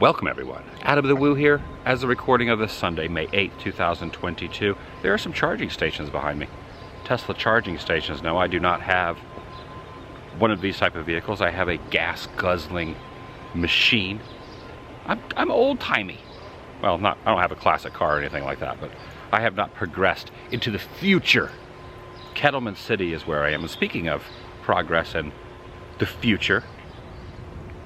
Welcome everyone, TheDailyWoo here. As the recording of this Sunday, May 8th, 2022, there are some charging stations behind me. Tesla charging stations. No, I do not have one of these type of vehicles. I have a gas guzzling machine. I'm old-timey. Well, I don't have a classic car or anything like that, but I have not progressed into the future. Kettleman City is where I am. And speaking of progress and the future,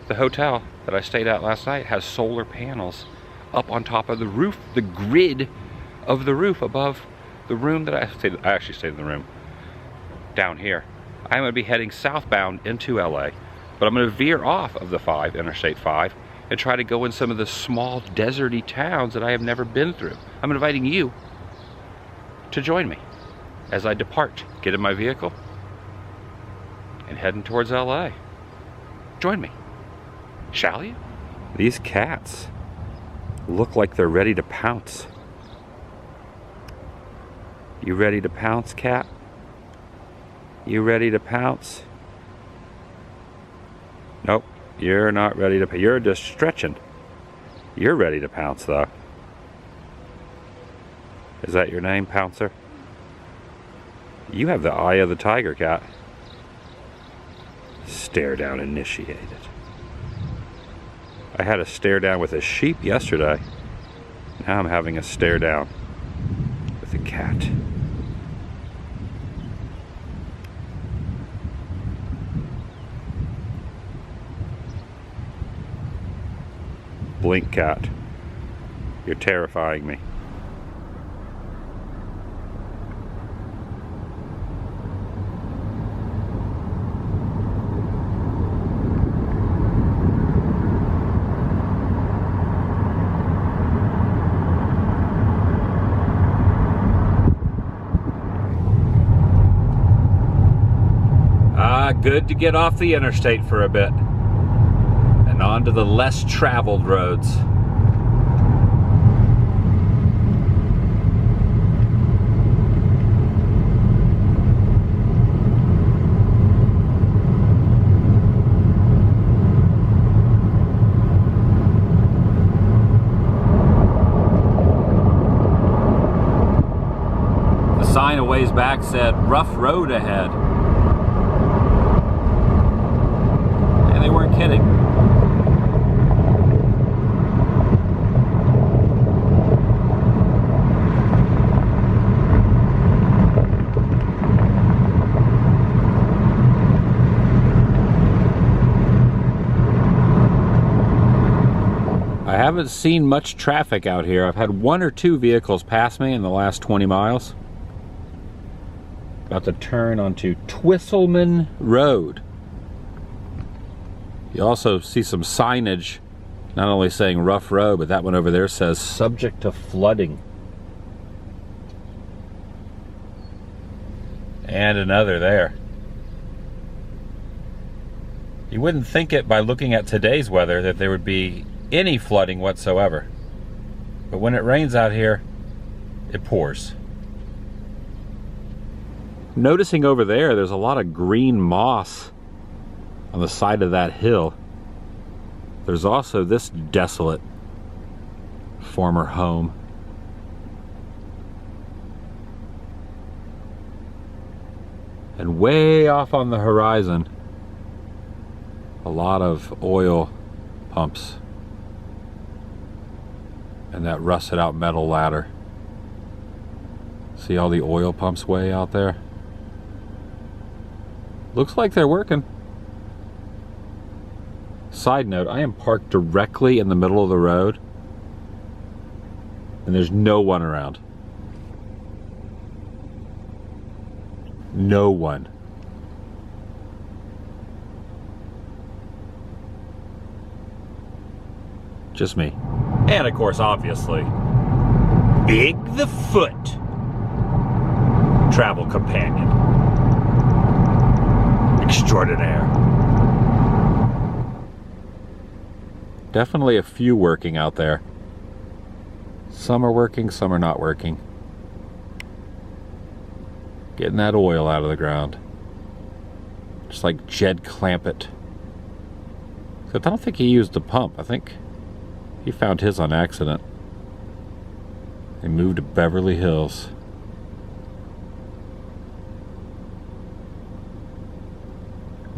the hotel that I stayed at last night has solar panels up on top of the roof, the grid of the roof above the room that I actually stayed in the room down here. I'm going to be heading southbound into LA, but I'm going to veer off of the Interstate 5, and try to go in some of the small deserty towns that I have never been through. I'm inviting you to join me as I depart, get in my vehicle, and heading towards LA. Join me. Shall you? These cats look like they're ready to pounce. You ready to pounce, cat? You ready to pounce? Nope, you're not ready to pounce. You're just stretching. You're ready to pounce, though. Is that your name, Pouncer? You have the eye of the tiger, cat. Stare down initiated. I had a stare down with a sheep yesterday. Now I'm having a stare down with a cat. Blink, cat. You're terrifying me. Good to get off the interstate for a bit and onto the less traveled roads. The sign a ways back said rough road ahead. They weren't kidding. I haven't seen much traffic out here. I've had one or two vehicles pass me in the last 20 miles. About to turn onto Twisselman Road. You also see some signage, not only saying rough road, but that one over there says subject to flooding. And another there. You wouldn't think it by looking at today's weather that there would be any flooding whatsoever. But when it rains out here, it pours. Noticing over there, there's a lot of green moss on the side of that hill. There's also this desolate former home. And way off on the horizon, a lot of oil pumps and that rusted out metal ladder. See all the oil pumps way out there? Looks like they're working. Side note, I am parked directly in the middle of the road and there's no one around. No one. Just me. And of course, obviously, Big the Foot, travel companion extraordinaire. Definitely a few working out there. Some are working, some are not working. Getting that oil out of the ground. Just like Jed Clampett. Except I don't think he used the pump. I think He found his on accident. He moved to Beverly Hills.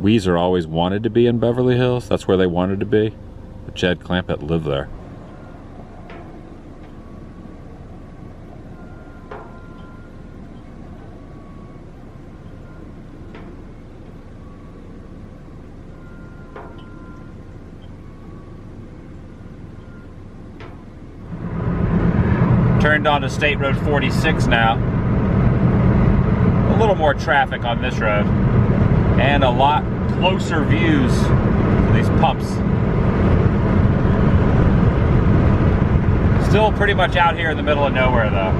Weezer always wanted to be in Beverly Hills. That's where they wanted to be. But Jed Clampett lived there. Turned onto State Road 46 now. A little more traffic on this road. And a lot closer views to these pumps. Still pretty much out here in the middle of nowhere though.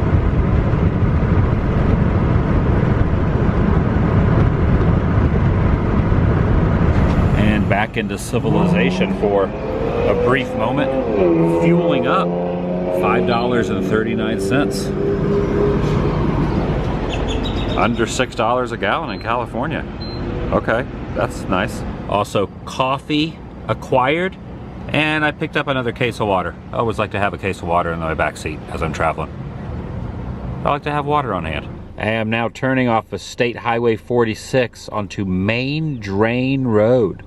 And back into civilization for a brief moment. Fueling up. $5.39. Under $6 a gallon in California. Okay, that's nice. Also, coffee acquired, and I picked up another case of water. I always like to have a case of water in my back seat as I'm traveling. I like to have water on hand. I am now turning off of State Highway 46 onto Main Drain Road.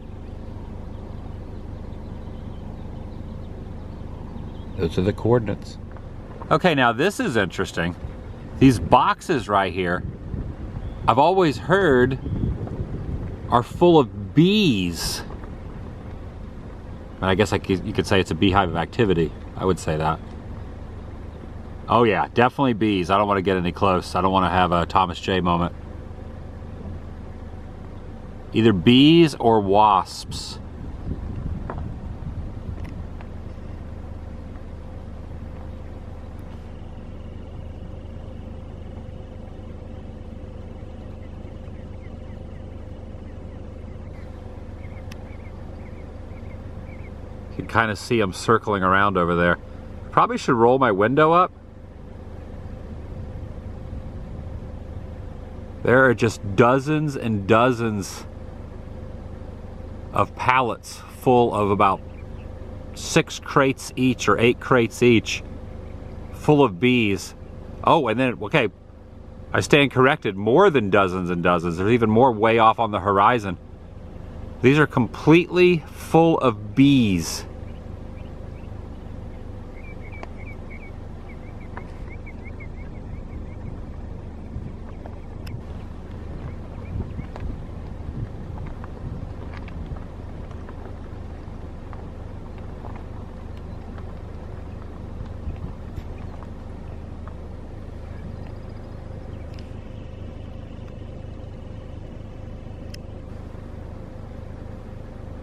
Those are the coordinates. Okay, now this is interesting. These boxes right here, I've always heard are full of bees. And I guess you could say it's a beehive of activity. I would say that. Oh yeah, definitely bees. I don't want to get any close. I don't want to have a Thomas J moment. Either bees or wasps. You can kind of see them circling around over there. Probably should roll my window up. There are just dozens and dozens of pallets full of about 6 crates each or 8 crates each full of bees. Oh, and then, okay, I stand corrected, more than dozens and dozens. There's even more way off on the horizon. These are completely full of bees.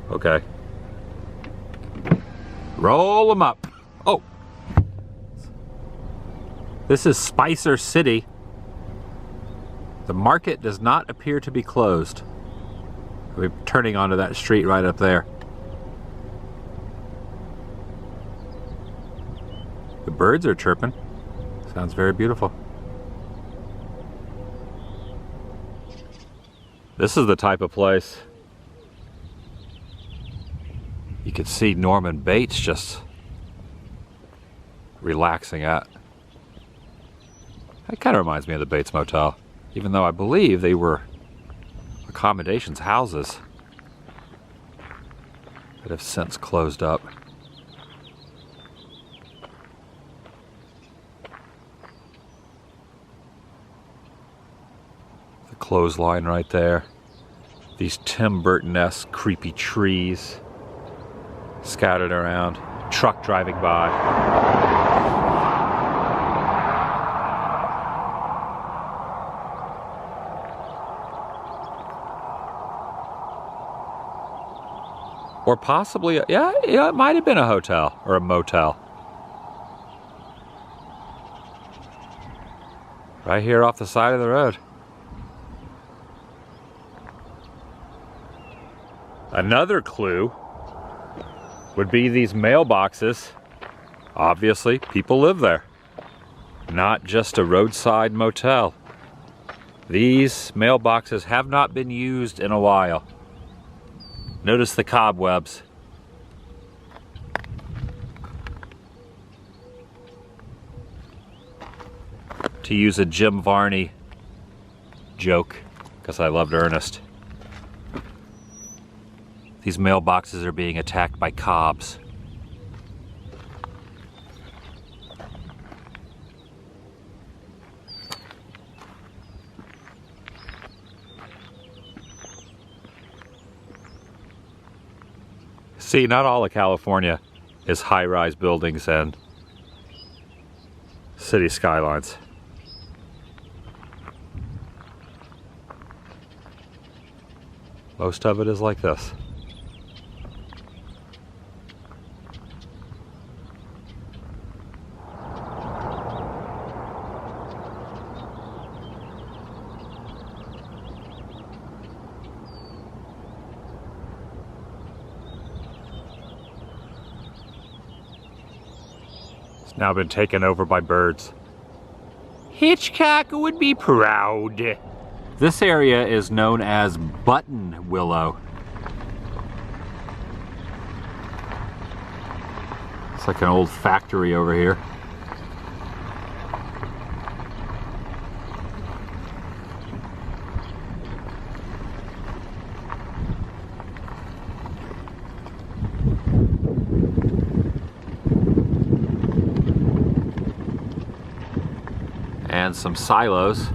Okay. Roll them up. Oh. This is Spicer City. The market does not appear to be closed. We're turning onto that street right up there. The birds are chirping. Sounds very beautiful. This is the type of place you could see Norman Bates just relaxing at. That kind of reminds me of the Bates Motel, even though I believe they were accommodations houses that have since closed up. The clothesline right there. These Tim Burton-esque creepy trees scattered around, truck driving by. Or possibly, yeah, it might have been a hotel or a motel. Right here off the side of the road. Another clue would be these mailboxes. Obviously, people live there. Not just a roadside motel. These mailboxes have not been used in a while. Notice the cobwebs. to use a Jim Varney joke, because I loved Ernest. These mailboxes are being attacked by cobs. See, not all of California is high-rise buildings and city skylines. Most of it is like this. Now been taken over by birds. Hitchcock would be proud. This area is known as Button Willow. It's like an old factory over here. And some silos.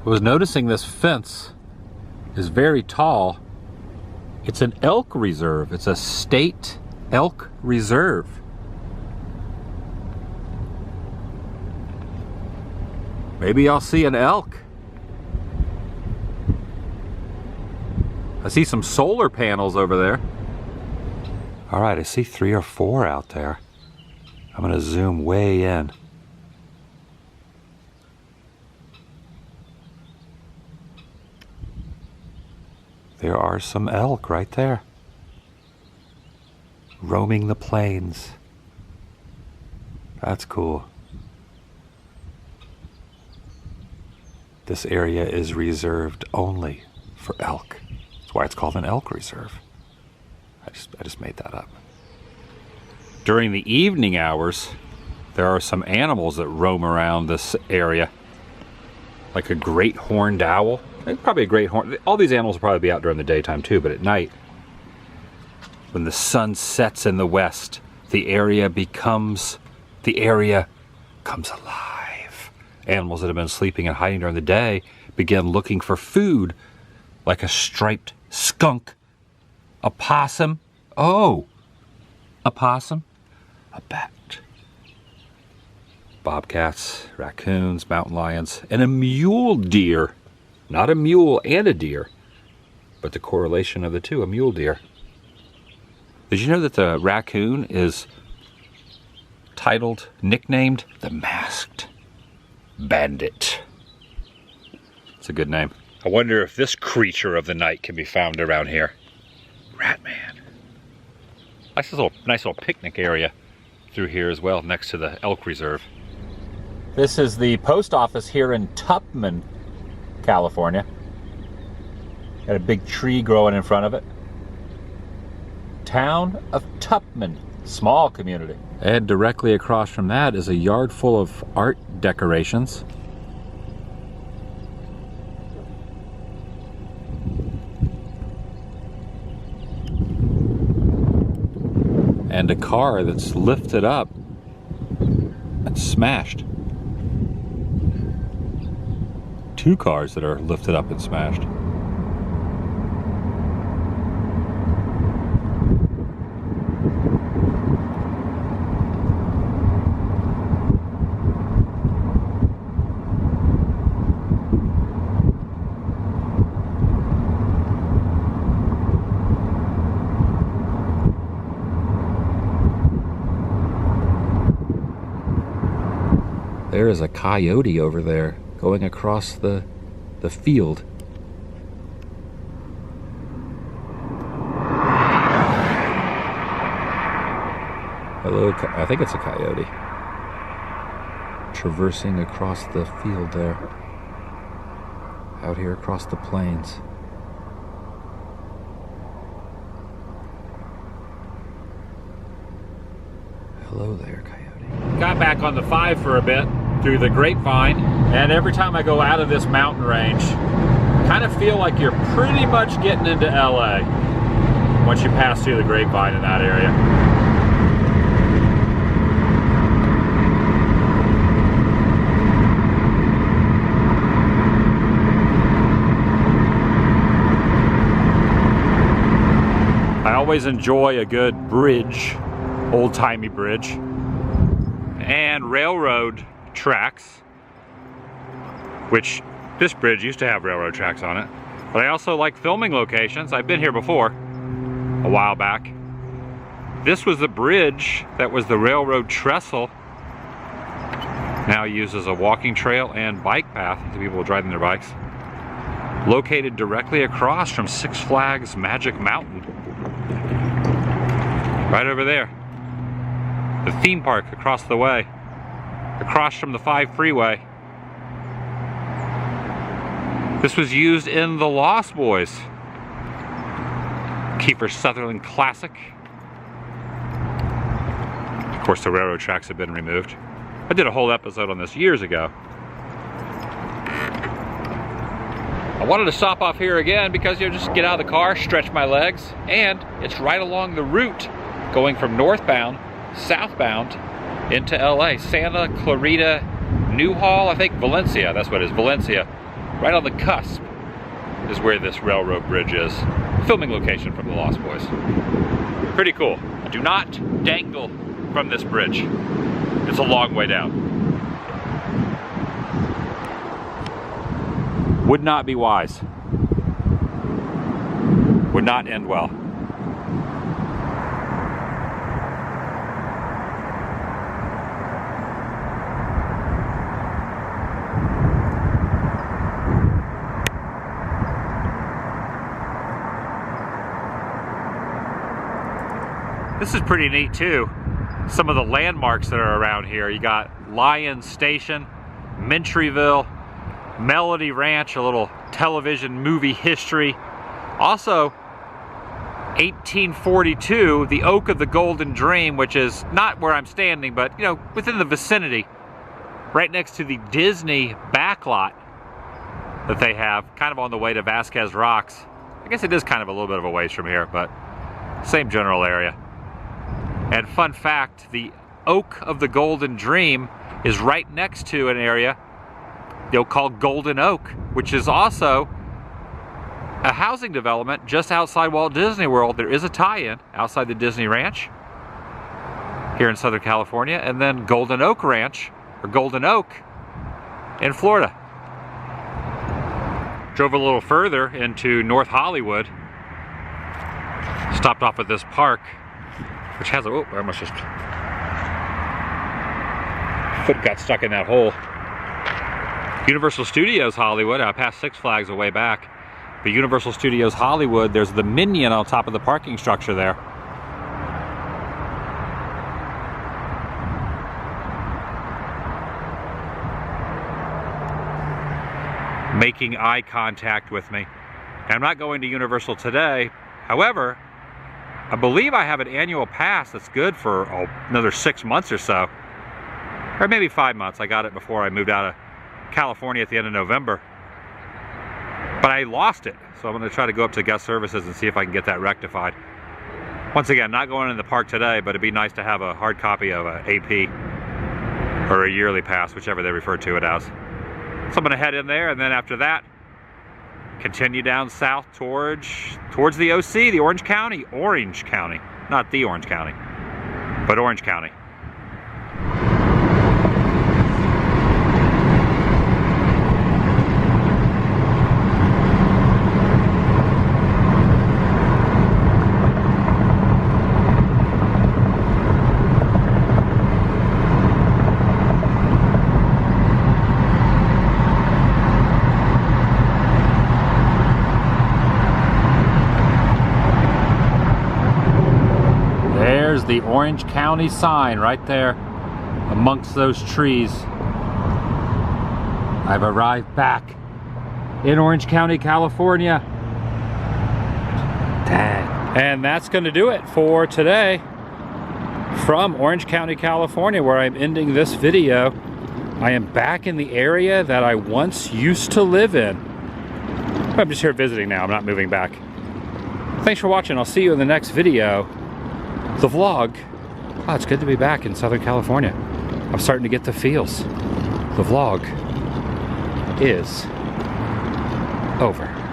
I was noticing this fence is very tall. It's an elk reserve. It's a state elk reserve. Maybe I'll see an elk. I see some solar panels over there. All right, I see 3 or 4 out there. I'm gonna zoom way in. There are some elk right there, roaming the plains. That's cool. This area is reserved only for elk. That's why it's called an elk reserve. I just made that up. During the evening hours, there are some animals that roam around this area, like a great horned owl. Probably a great horn. All these animals will probably be out during the daytime too, but at night, when the sun sets in the west, the area comes alive. Animals that have been sleeping and hiding during the day begin looking for food, like a striped skunk, a possum. Oh, a possum, a bat, bobcats, raccoons, mountain lions, and a mule deer. Not a mule and a deer, but the correlation of the two, a mule deer. Did you know that the raccoon is nicknamed the Masked Bandit? It's a good name. I wonder if this creature of the night can be found around here. Ratman. Nice little picnic area through here as well, next to the elk reserve. This is the post office here in Tupman, California. Got a big tree growing in front of it. Town of Tupman, small community. And directly across from that is a yard full of art decorations. And a car that's lifted up and smashed. 2 cars that are lifted up and smashed. There is a coyote over there going across the field. Hello, I think it's a coyote. Traversing across the field there. Out here across the plains. Hello there, coyote. Got back on the 5 for a bit. through the Grapevine, and every time I go out of this mountain range, I kind of feel like you're pretty much getting into LA once you pass through the Grapevine in that area. I always enjoy a good bridge, old-timey bridge, and railroad tracks, which this bridge used to have railroad tracks on it. But I also like filming locations. I've been here before, a while back. This was the bridge that was the railroad trestle, now used as a walking trail and bike path to people driving their bikes. Located directly across from Six Flags Magic Mountain. Right over there. The theme park across the way. Across from the 5 freeway. This was used in The Lost Boys. Kiefer Sutherland classic. Of course, the railroad tracks have been removed. I did a whole episode on this years ago. I wanted to stop off here again because you know, just get out of the car, stretch my legs, and it's right along the route going from northbound, southbound into LA. Santa Clarita, Newhall, I think Valencia, that's what it is, Valencia. Right on the cusp is where this railroad bridge is. Filming location from The Lost Boys. Pretty cool. Do not dangle from this bridge. It's a long way down. Would not be wise. Would not end well. This is pretty neat too. Some of the landmarks that are around here. You got Lion Station, Mentryville, Melody Ranch, a little television movie history. Also, 1842, the Oak of the Golden Dream, which is not where I'm standing, but you know, within the vicinity, right next to the Disney backlot that they have, kind of on the way to Vasquez Rocks. I guess it is kind of a little bit of a ways from here, but same general area. And fun fact, the Oak of the Golden Dream is right next to an area called Golden Oak, which is also a housing development just outside Walt Disney World. There is a tie-in outside the Disney Ranch here in Southern California, and then Golden Oak Ranch, or Golden Oak, in Florida. Drove a little further into North Hollywood, stopped off at this park, which has a, oh, I almost just, foot got stuck in that hole. Universal Studios Hollywood, I passed Six Flags a way back. But Universal Studios Hollywood, there's the Minion on top of the parking structure there. Making eye contact with me. And I'm not going to Universal today. However, I believe I have an annual pass that's good for another 6 months or so. Or maybe 5 months. I got it before I moved out of California at the end of November. But I lost it. So I'm going to try to go up to guest services and see if I can get that rectified. Once again, not going in the park today, but it'd be nice to have a hard copy of an AP or a yearly pass, whichever they refer to it as. So I'm going to head in there, and then after that, continue down south towards the OC, the Orange County, not the Orange County, but Orange County. The Orange County sign right there amongst those trees. I've arrived back in Orange County, California. Dang. And that's going to do it for today from Orange County, California, where I'm ending this video. I am back in the area that I once used to live in. I'm just here visiting now, I'm not moving back. Thanks for watching, I'll see you in the next video. The vlog. Wow, it's good to be back in Southern California. I'm starting to get the feels. The vlog is over.